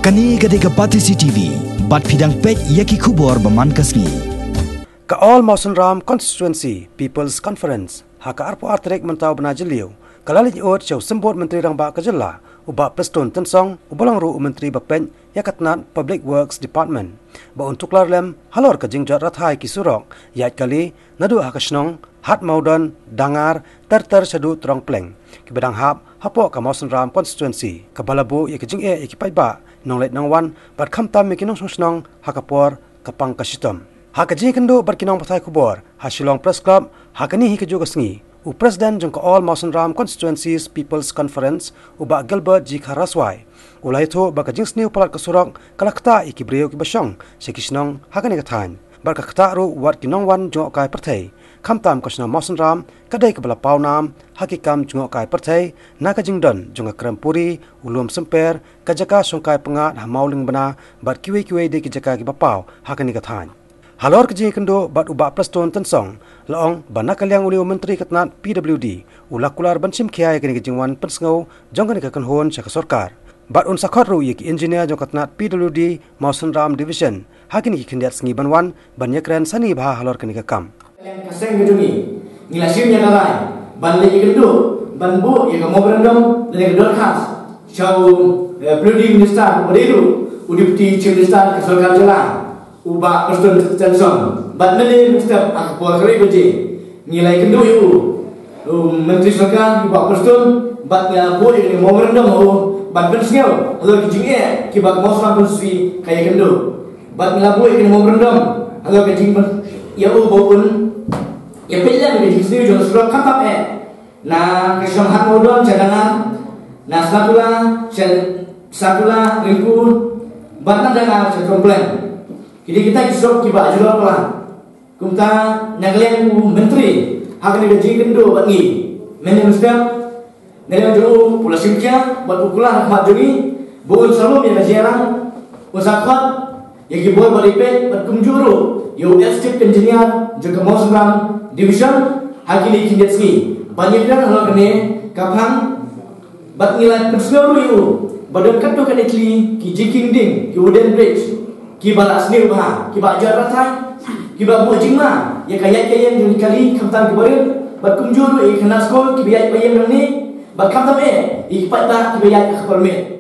Kani gadega Batisi TV, bat pidang pej yaki kubor baman kasni. Ka All Mawson Constituency People's Conference, haka arpo artrek mentau benajeliu, kalali ot chau sembot menteri rang ba kajela, uba preston tensong, ubalang ru menteri bapen yakatnat Public Works Department. Ba untuk larlem halor ka jingjat rathai kisurok, yait kali nadu hakasnong hat maudon dangar ter sadu trong pleng. Kibedang hap hapo ka Mawson Constituency, kabalabu yakijing yakipai ba nonglet nongwan bat khamtam mikinong sosnong hakapor kapang kasitom. Hakaji kendo berkinong patai kubor, Hasilong Press Club, hakani hikajo kasngi. U President jong ka All Mawson Constituencies People's Conference, uba Gilbert G. Karaswai. Ulai to bakajing sniu palat kasurok, kalakta ikibriyo kibasyong, sekisnong hakani kathan. Barkakta ru wat kinong wan jong okai pertai. Kamtam kasna Mawson kadai kebala paunam, hakikam jong okai pertai, nakajing don jong akrampuri, ulum semper, kajaka songkai pengat hamauling bena, bat kiwe-kiwe de kijaka kibapau, hakani kathan. Halor keji kendo bat ubak preston tensong, laong banakaliang uliu menteri katnat PWD, ulakular bansim kiai kini kejingwan pensengau, jongkan ikakan hon syaka sorkar. Bat un sakot ru yaki engineer jong katnat PWD Mawson Division, hakini kikendiat sengi banwan, banyakren sani bah halor kini kakam. Yang kaseng gedungi, ngilasimnya narai, ban lagi kendo, ban bu yang mau berendam dan yang kedua khas, syau PWD Minister Bodiru, udipti Chief Minister kesorkar jelang. Ubah preston tensong, bat nele Mr. Akpol kari beje, nilai kendo yu, menteri sorkan ubah preston, bat ngapo ini mau merendam bat pensel, kalau kijingnya kibat mau sampai suci kayak kendo, bat ngapo ini mau merendam, kalau kijing ya baun, ya pilih kijing sendiri jangan surat kapap nah kesong hat modal cadangan, nah satulah ringkul, bat cadangan komplain. Jadi kita kisah kibat jual pelan. Kumta nagalian menteri hak ni gaji kendo bagi menyuskan nagalian dulu pula simkia buat ukulan hak juri bukan selalu yang gajian usahakan yang kiboy beripe berkumjuru yo estate engineer juga Mawson Division hak ini kindet sini banyak dan hal kene kapang bat nilai personal yo badan kado kan ikli kijiking ding Wooden Bridge kibat asli ubah, kibat jarak thai, kibat bojing mah, ya kayak yang kali kamtam kibarin, berkunjung ikut sekolah kibat bayam ni, berkamtam ikipat tak kibat permit.